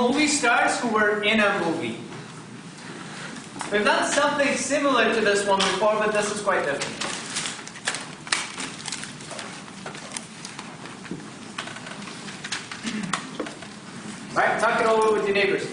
movie stars who were in a movie. We've done something similar to this one before, but this is quite different. Right, talk it over with your neighbors.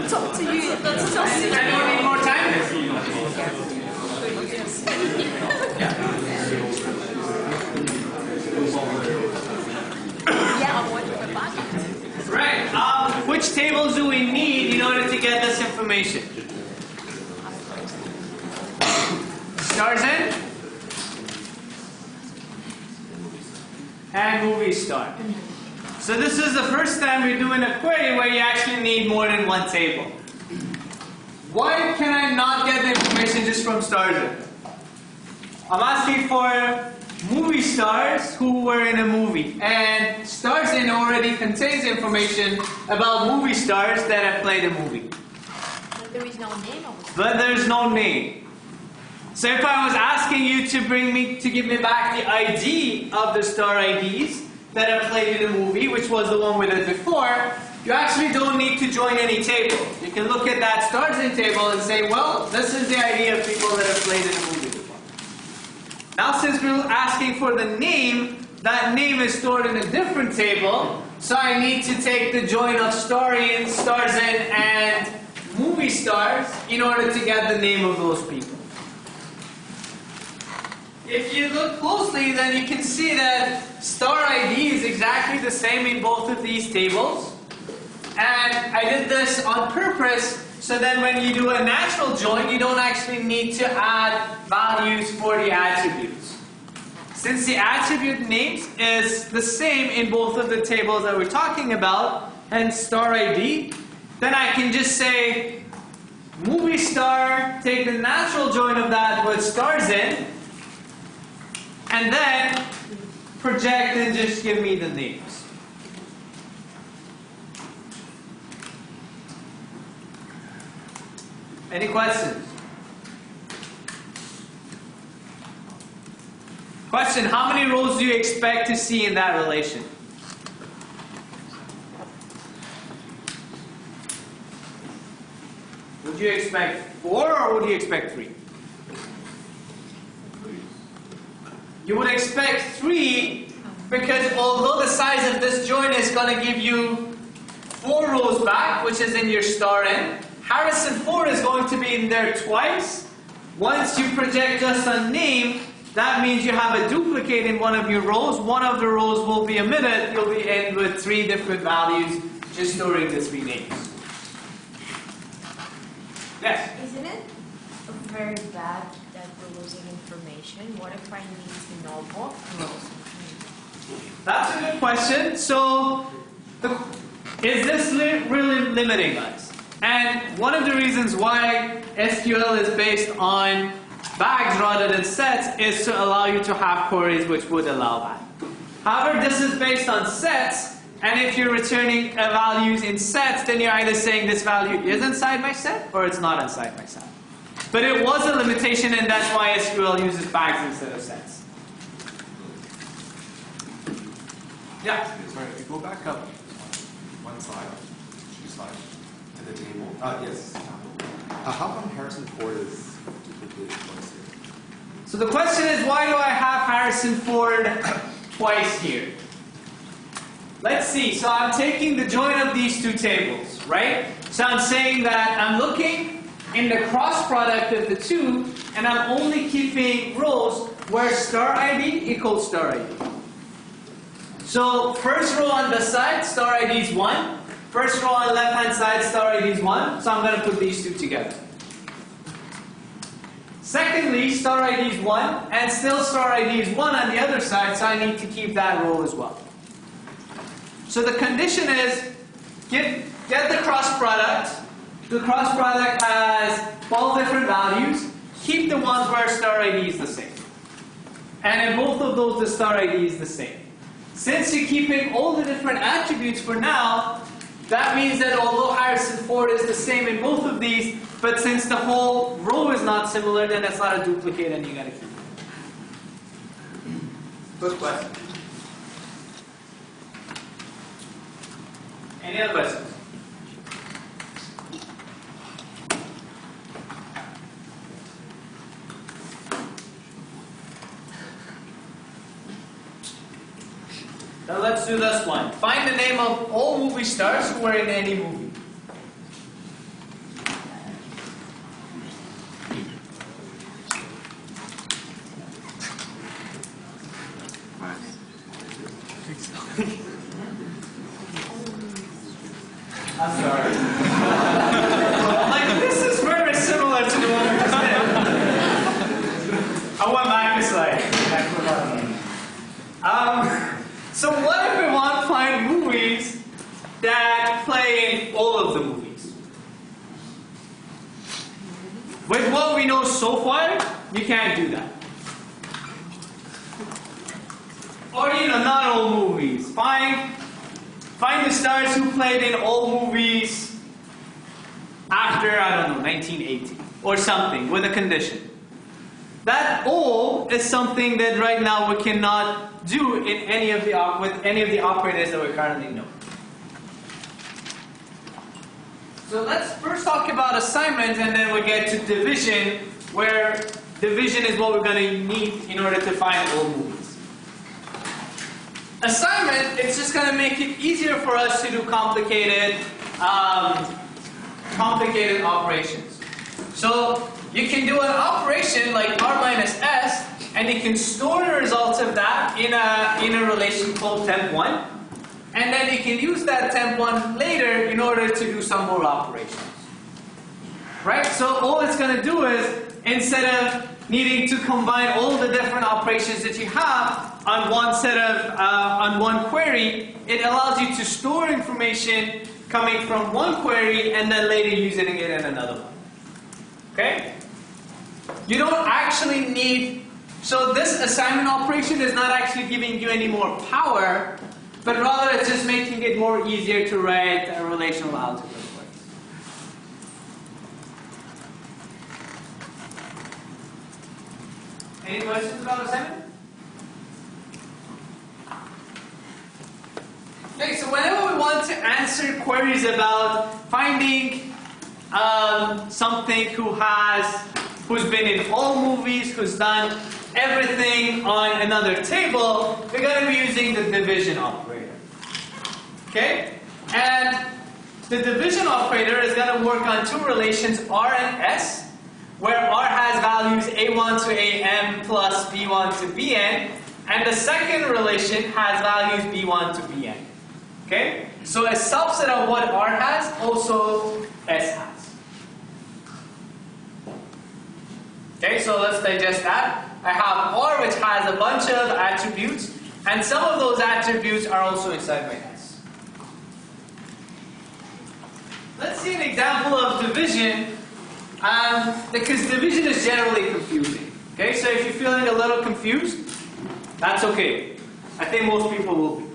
Talk to you. That's so sweet. Anyone need more time? Yeah, I'm watching the podcast. Right. Which tables do we need in order to get this information? Stars in? And movie star. So this is the first time we're doing a query where you actually need more than one table. Why can I not get the information just from stars in? I'm asking for movie stars who were in a movie. And stars in already contains information about movie stars that have played a movie. But there is no name of it. But there's no name. So if I was asking you to give me back the ID of the star IDs that have played in the movie, which was the one we did before, you actually don't need to join any table. You can look at that stars in table and say, well, this is the ID of people that have played in the movie before. Now since we're asking for the name, that name is stored in a different table, so I need to take the join of stars in, and movie stars in order to get the name of those people. If you look closely, then you can see that star ID is exactly the same in both of these tables. And I did this on purpose so that when you do a natural join, you don't actually need to add values for the attributes. Since the attribute names is the same in both of the tables that we're talking about, and star ID, then I can just say movie star, take the natural join of that with stars in, and then project and just give me the names. Any questions? Question, how many rows do you expect to see in that relation? Would you expect 4 or would you expect 3? You would expect 3 because although the size of this join is going to give you 4 rows back, which is in your star in, Harrison 4 is going to be in there twice. Once you project just a name, that means you have a duplicate in one of your rows. One of the rows will be omitted. You'll be in with 3 different values, just storing the 3 names. Yes? Isn't it very bad that we're losing information? What if I need to know both rows? That's a good question. So, is this really limiting us? And one of the reasons why SQL is based on bags rather than sets is to allow you to have queries which would allow that. However, this is based on sets, and if you're returning values in sets, then you're either saying this value is inside my set or it's not inside my set. But it was a limitation, and that's why SQL uses bags instead of sets. Yeah? Sorry, if you go back up one slide, 2 slides, to the table. Yes. How come Harrison Ford is duplicated twice here? So the question is, why do I have Harrison Ford twice here? Let's see. So I'm taking the join of these 2 tables, right? So I'm saying that I'm looking in the cross product of the 2, and I'm only keeping rows where star ID equals star ID. So first row on the side, star ID is 1. First row on the left-hand side, star ID is 1. So I'm going to put these 2 together. Secondly, star ID is 1, and still star ID is 1 on the other side, so I need to keep that row as well. So the condition is, get the cross product. The cross product has 12 different values. Keep the ones where star ID is the same. And in both of those, the star ID is the same. Since you're keeping all the different attributes for now, that means that although Harrison Ford is the same in both of these, but since the whole row is not similar, then it's not a duplicate and you gotta keep it. Good question. Any other questions? Now let's do this one. Find the name of all movie stars who were in any movie. I'm sorry. Like, this is very similar to the one we just did. I went back a slide. So what if we want to find movies With what we know so far, you can't do that. Or, not all movies. Find the stars who played in all movies after, I don't know, 1980 or something with a condition. That all is something that right now we cannot do in with any of the operators that we currently know. So let's first talk about assignment, and then we get to division, where division is what we're going to need in order to find all movies. Assignment, it's just going to make it easier for us to do complicated operations. So you can do an operation like r minus s, and you can store the results of that in a relation called temp1, and then you can use that temp1 later in order to do some more operations. Right? So all it's going to do is, instead of needing to combine all the different operations that you have on one query, it allows you to store information coming from one query and then later using it in another one. Okay? You don't actually need, so this assignment operation is not actually giving you any more power, but rather it's just making it more easier to write a relational algebra. Any questions about assignment? Okay, so whenever we want to answer queries about finding something who's been in all movies, who's done everything on another table, we're going to be using the division operator. Okay? And the division operator is going to work on two relations, R and S, where R has values A1 to AM plus B1 to Bn, and the second relation has values B1 to Bn. Okay? So a subset of what R has, also S has. Okay, so let's digest that. I have R, which has a bunch of attributes, and some of those attributes are also inside my S. Let's see an example of division, because division is generally confusing. Okay, so if you're feeling a little confused, that's okay. I think most people will be.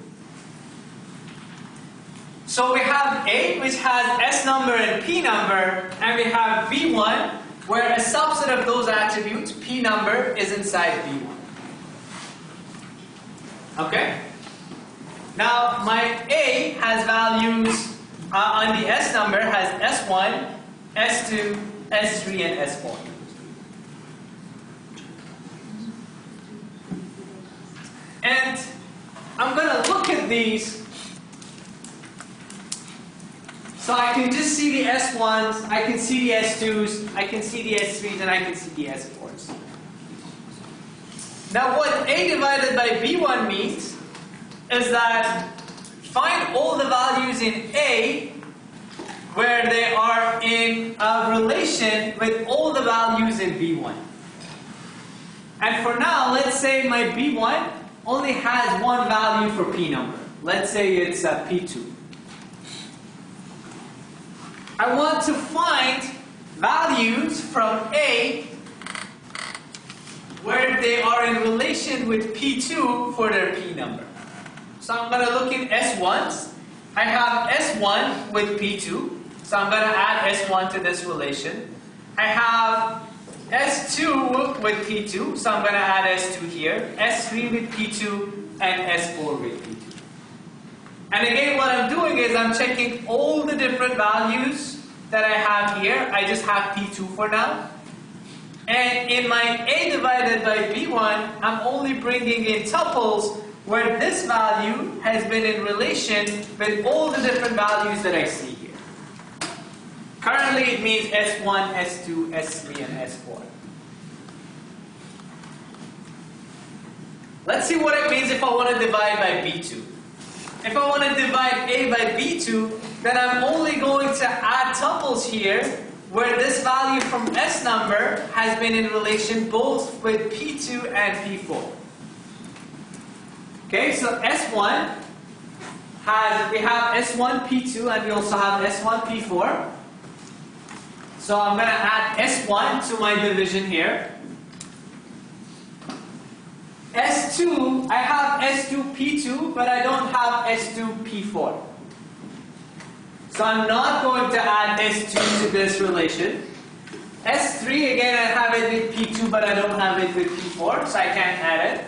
So we have A, which has S number and P number, and we have B1, where a subset of those attributes, P number, is inside B1. Okay? Now, my A has values on the S number, has S1, S2, S3, and S4. And I'm going to look at these. So I can just see the S1s, I can see the S2s, I can see the S3s, and I can see the S4s. Now what A divided by B1 means is that find all the values in A where they are in a relation with all the values in B1. And for now, let's say my B1 only has one value for P number. Let's say it's P2. I want to find values from A where they are in relation with P2 for their P number. So I'm going to look in S1s. I have S1 with P2, so I'm going to add S1 to this relation. I have S2 with P2, so I'm going to add S2 here. S3 with P2 and S4 with P2. And again, what I'm doing is I'm checking all the different values that I have here. I just have P2 for now. And in my A divided by B1, I'm only bringing in tuples where this value has been in relation with all the different values that I see here. Currently, it means S1, S2, S3, and S4. Let's see what it means if I want to divide by B2. If I want to divide A by B2, then I'm only going to add tuples here where this value from S number has been in relation both with P2 and P4. Okay, so S1 we have S1 P2 and we also have S1 P4. So I'm going to add S1 to my division here. S2, I have S2P2, but I don't have S2P4. So I'm not going to add S2 to this relation. S3, again, I have it with P2, but I don't have it with P4, so I can't add it.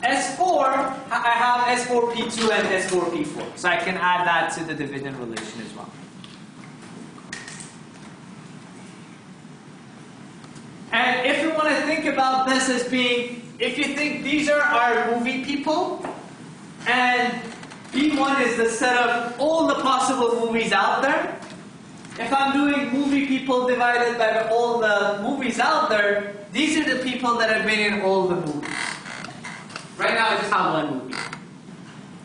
S4, I have S4P2 and S4P4, so I can add that to the division relation as well. And if you want to think about this as being, if you think these are our movie people, and B1 is the set of all the possible movies out there, if I'm doing movie people divided by all the movies out there, these are the people that have been in all the movies. Right now I just have one movie.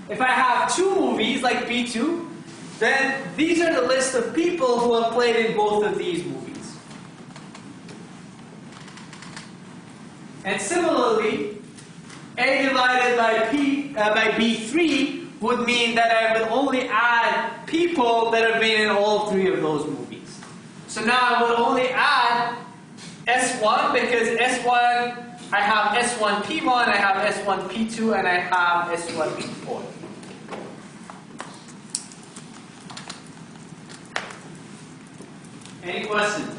If I have two movies, like B2, then these are the list of people who have played in both of these movies. And similarly, A divided by B3 would mean that I would only add people that have been in all three of those movies. So now I would only add S1 because S1, I have S1P1, I have S1P2, and I have S1P4. Any questions?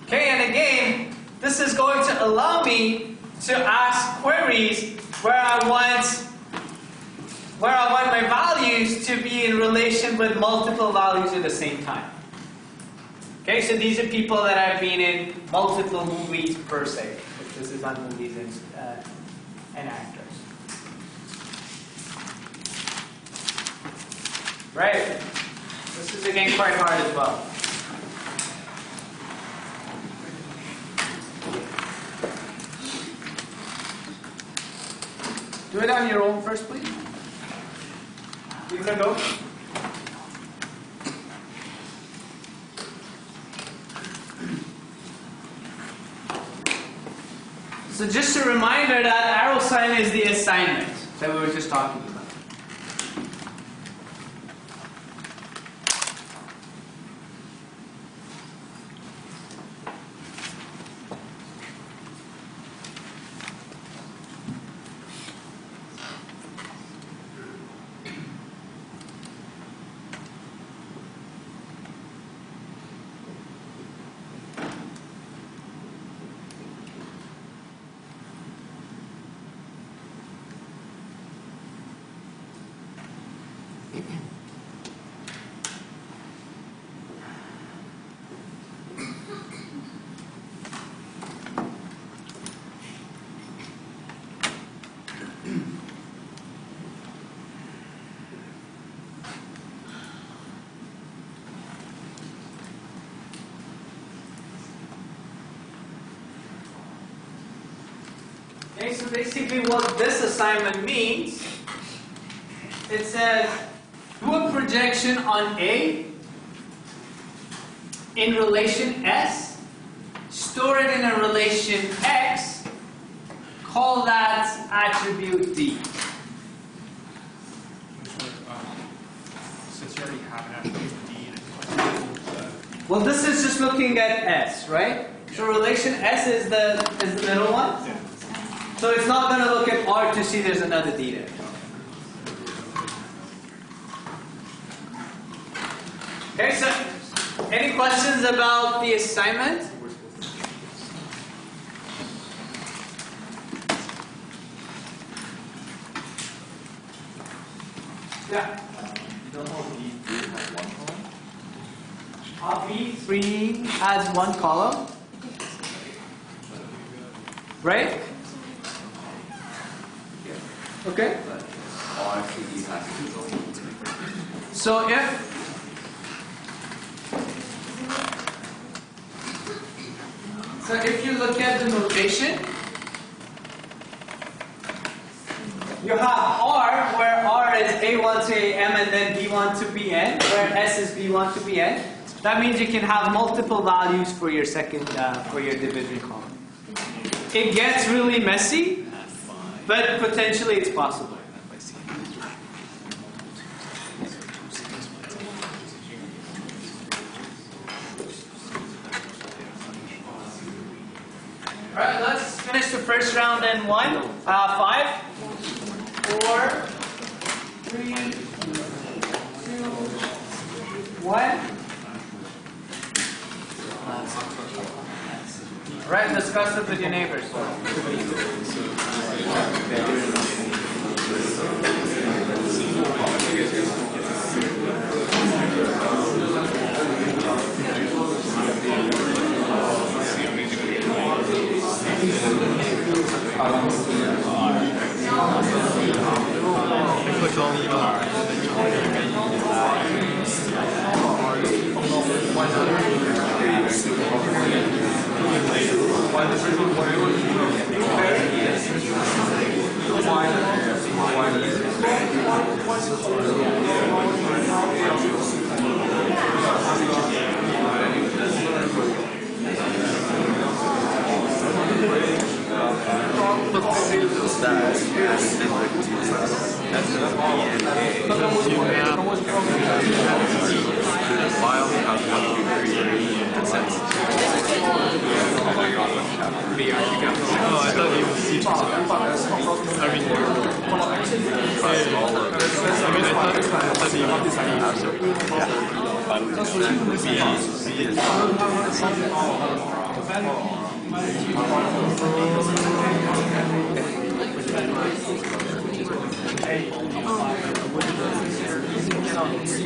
Okay, and again, this is going to allow me to ask queries where I want my values to be in relation with multiple values at the same time. Okay, so these are people that have been in multiple movies per se. If this is on movies and actors. Right? This is again quite hard as well. Do it on your own first, please. Give it a go. So just a reminder that arrow sign is the assignment that we were just talking about. Okay, so basically what this assignment means, it says, do a projection on A in relation S, store it in a relation X, call that attribute D. Since you already have an attribute D and it's Well, this is just looking at S, right? So relation S is the middle one. yeah. So it's not going to look at R to see there's another D there. Okay, so any questions about the assignment? Yeah. B3 has one column. Right? Okay? So if you look at the notation, you have R, where R is A1 to AM and then B1 to Bn, where S is B1 to Bn. That means you can have multiple values for your second, for your division column. It gets really messy but potentially it's possible. Alright, let's finish the first round in 5, 4, 3, 2, 1. Alright, discuss it with your neighbors.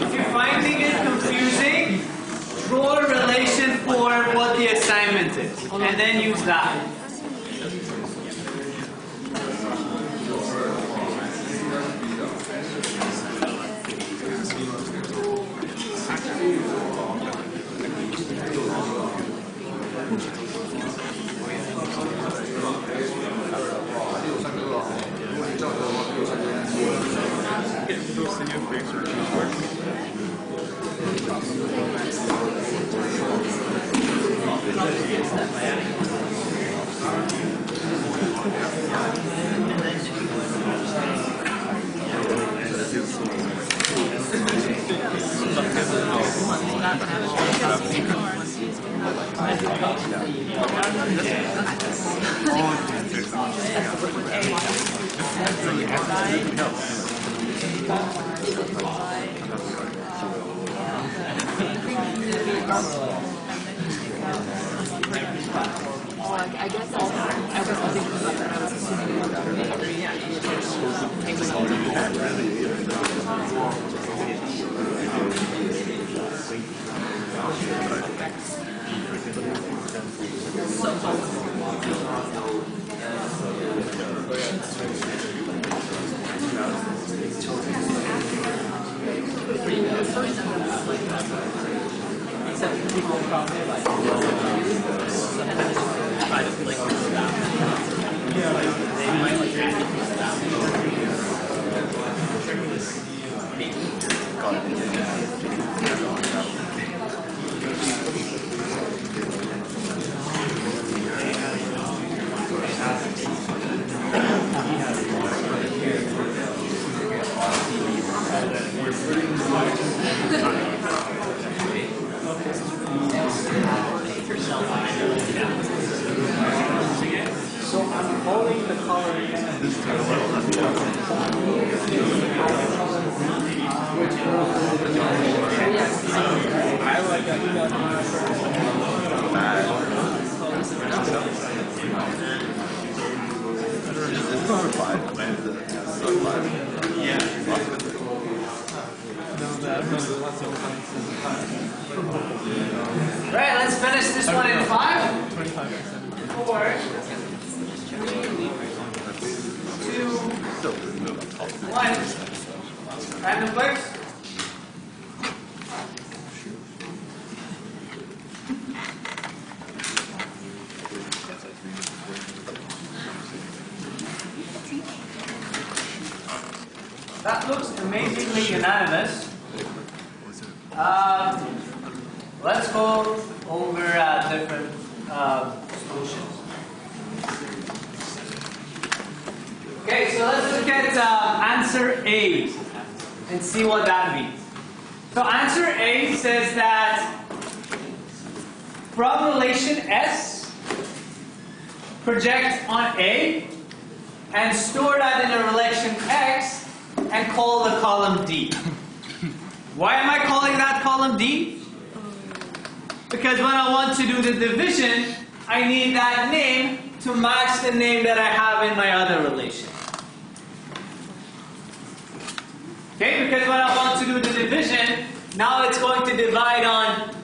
If you're finding it confusing, draw a relation for what the assignment is, and then use that. I guess I was thinking about that. I was assuming So I'm holding the color I like that. Right, let's finish this one in 5, 4, 2, 1. Random clicks. That looks amazingly unanimous. Let's go over different solutions. Okay. at answer A and see what that means. So answer A says that from relation S, project on A and store that in a relation X and call the column D. Why am I calling that column D? Because when I want to do the division, I need that name to match the name that I have in my other relation. Okay, because when I want to do the division, now it's going to divide on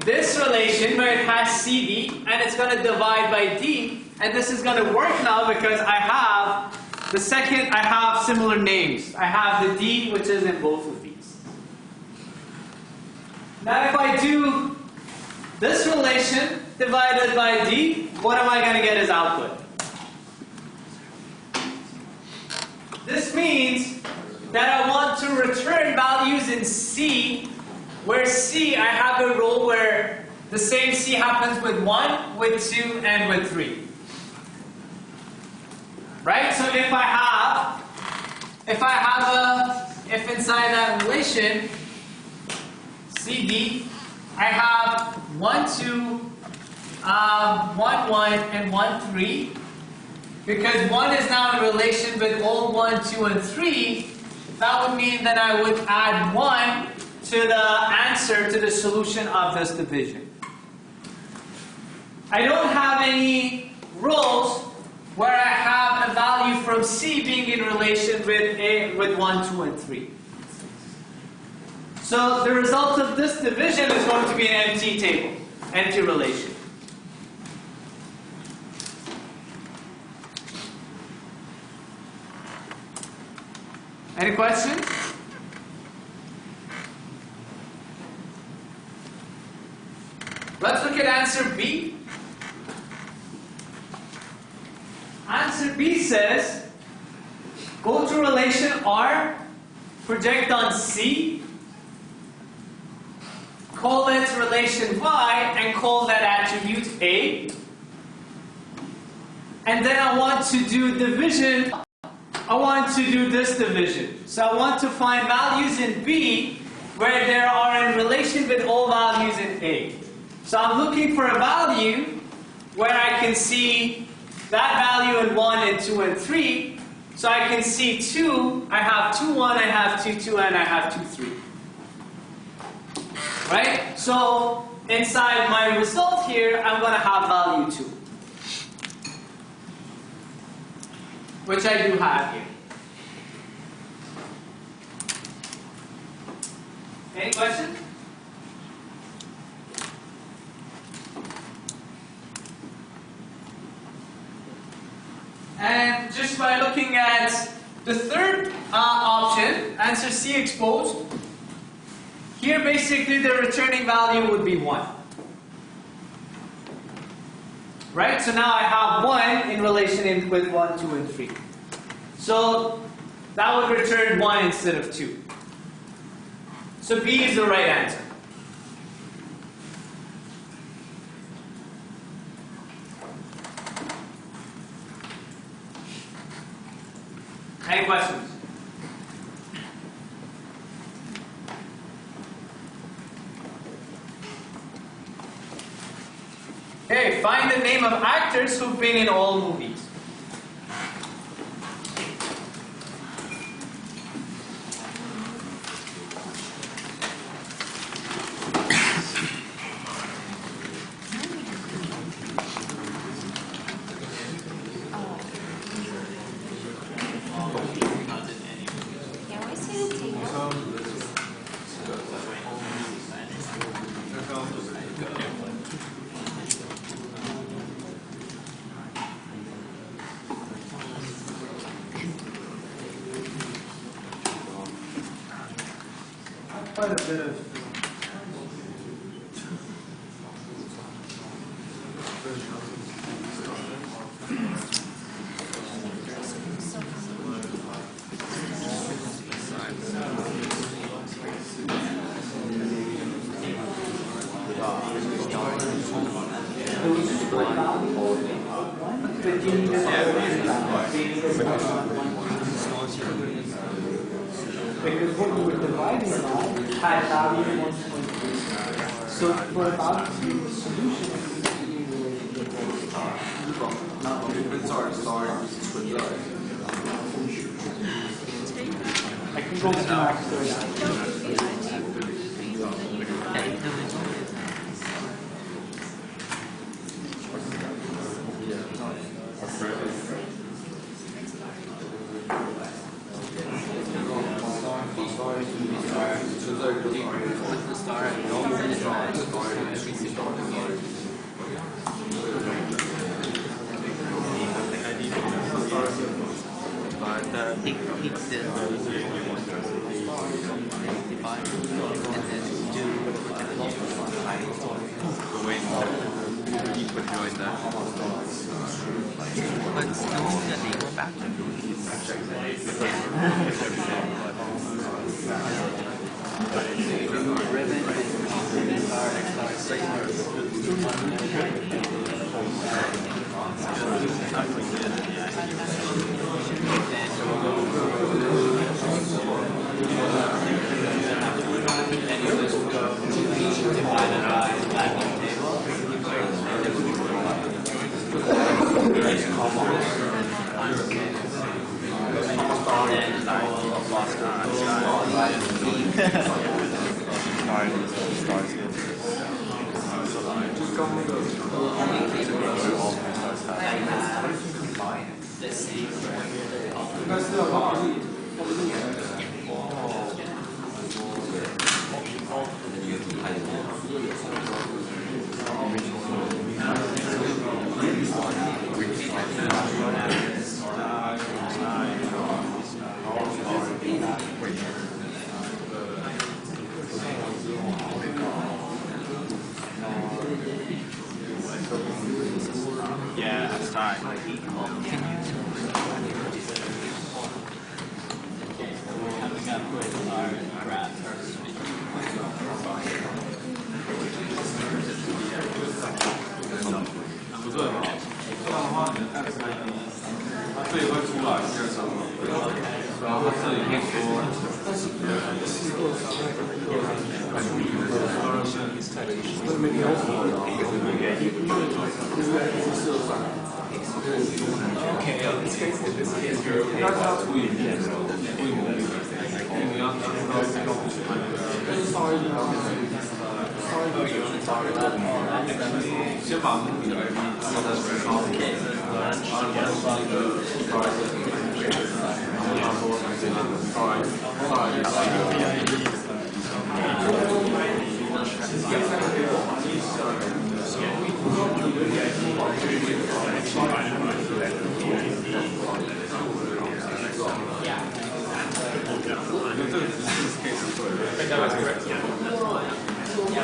this relation where it has CD, and it's going to divide by D, and this is going to work now because I have the second, I have similar names. I have the D, which is in both of these. Now if I do this relation divided by D, what am I going to get as output? This means that I want to return values in C, where C, I have a rule where the same C happens with 1, with 2, and with 3. Right? So if inside that relation, CD, I have 1, 2, 1, 1, and 1, 3. Because 1 is now in relation with all 1, 2, and 3, that would mean that I would add 1 to the answer to the solution of this division. I don't have any rules where I have a value from C being in relation with 1, 2, and 3. So the result of this division is going to be an empty table, empty relation. Any questions? Let's look at answer B. Answer B says, go to relation R, project on C, call it relation Y, and call that attribute A. And then I want to do division. I want to do this division. So I want to find values in B where they are in relation with all values in A. So I'm looking for a value where I can see that value in 1 and 2 and 3. So I can see 2, I have 2, 1, I have 2, 2, and I have 2, 3. Right? So inside my result here, I'm going to have value 2. Which I do have here. Any questions? And just by looking at the third option, answer C exposed, here basically the returning value would be 1. Right? So now I have 1 in relation with 1, 2, and 3. So that would return 1 instead of 2. So B is the right answer. Any questions? Okay, find the name of actors who've been in all movies. Can we see the table? Quite a bit of. Because what we were dividing by had value 1.3. So for about the solution, I can go to the max third. Yeah, that's time.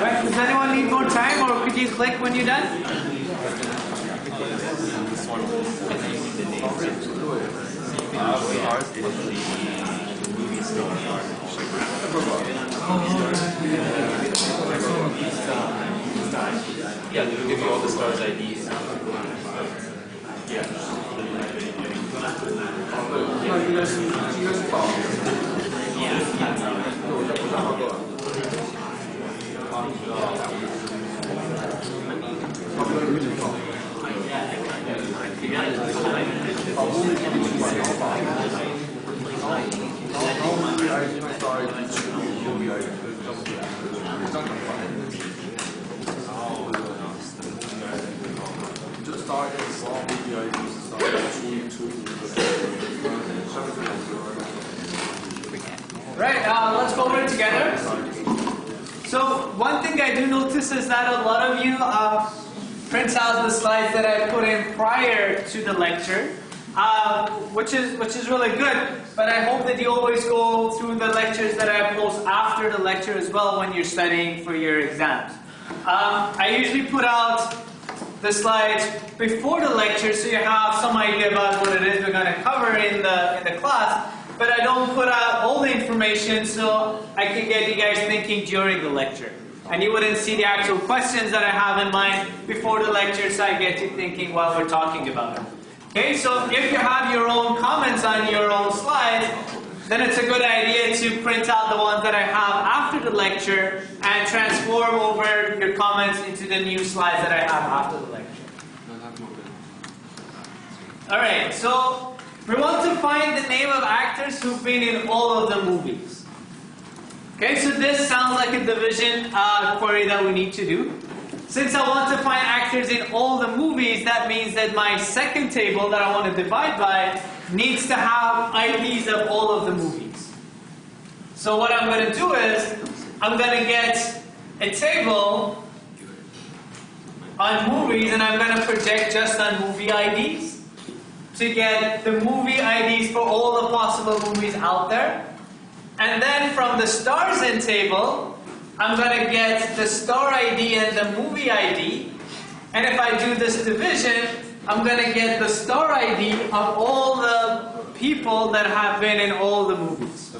Right, does anyone need more time, or could you click when you're done? Yeah, they will give you all the stars IDs. Right, let's go over it together. So one thing I do notice is that a lot of you print out the slides that I put in prior to the lecture, which is really good. But I hope that you always go through the lectures that I post after the lecture as well when you're studying for your exams. I usually put out the slides before the lecture so you have some idea about what it is we're going to cover in the class. But I don't put out all the information so I can get you guys thinking during the lecture. And you wouldn't see the actual questions that I have in mind before the lecture, so I get you thinking while we're talking about it. Okay, so if you have your own comments on your own slides, then it's a good idea to print out the ones that I have after the lecture and transform over your comments into the new slides that I have after the lecture. Alright, so we want to find the name of actors who've been in all of the movies. Okay, so this sounds like a division query that we need to do. Since I want to find actors in all the movies, that means that my second table that I want to divide by needs to have IDs of all of the movies. So what I'm going to do is, I'm going to get a table on movies and I'm going to project just on movie IDs to get the movie IDs for all the possible movies out there. And then from the stars in table, I'm going to get the star ID and the movie ID. And if I do this division, I'm going to get the star ID of all the people that have been in all the movies.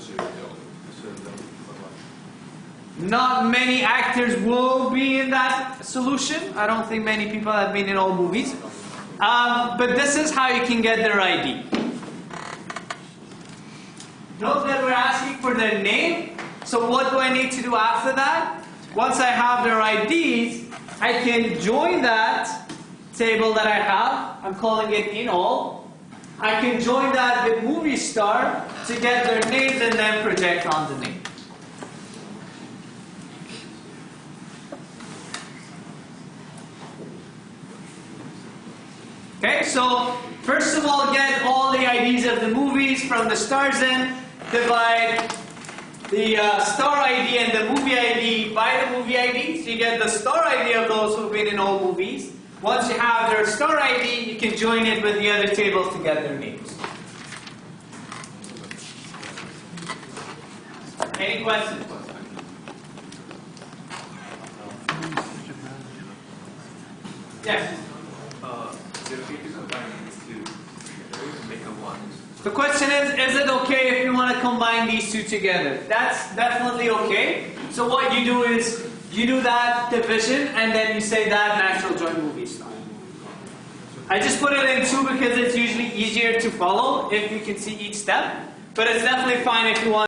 Not many actors will be in that solution. I don't think many people have been in all movies. But this is how you can get their ID. Note that we're asking for their name. So what do I need to do after that? Once I have their IDs, I can join that table that I have. I'm calling it in all. I can join that with movie star to get their names and then project on the name. Okay, so first of all, get all the IDs of the movies from the stars in, divide the star ID and the movie ID by the movie ID, so you get the star ID of those who've been in all movies. Once you have their star ID, you can join it with the other tables to get their names. Any questions? Yes? The question is it okay if you want to combine these two together? That's definitely okay. So what you do is, you do that division and then you say that natural join movie star. I just put it in 2 because it's usually easier to follow if you can see each step. But it's definitely fine if you want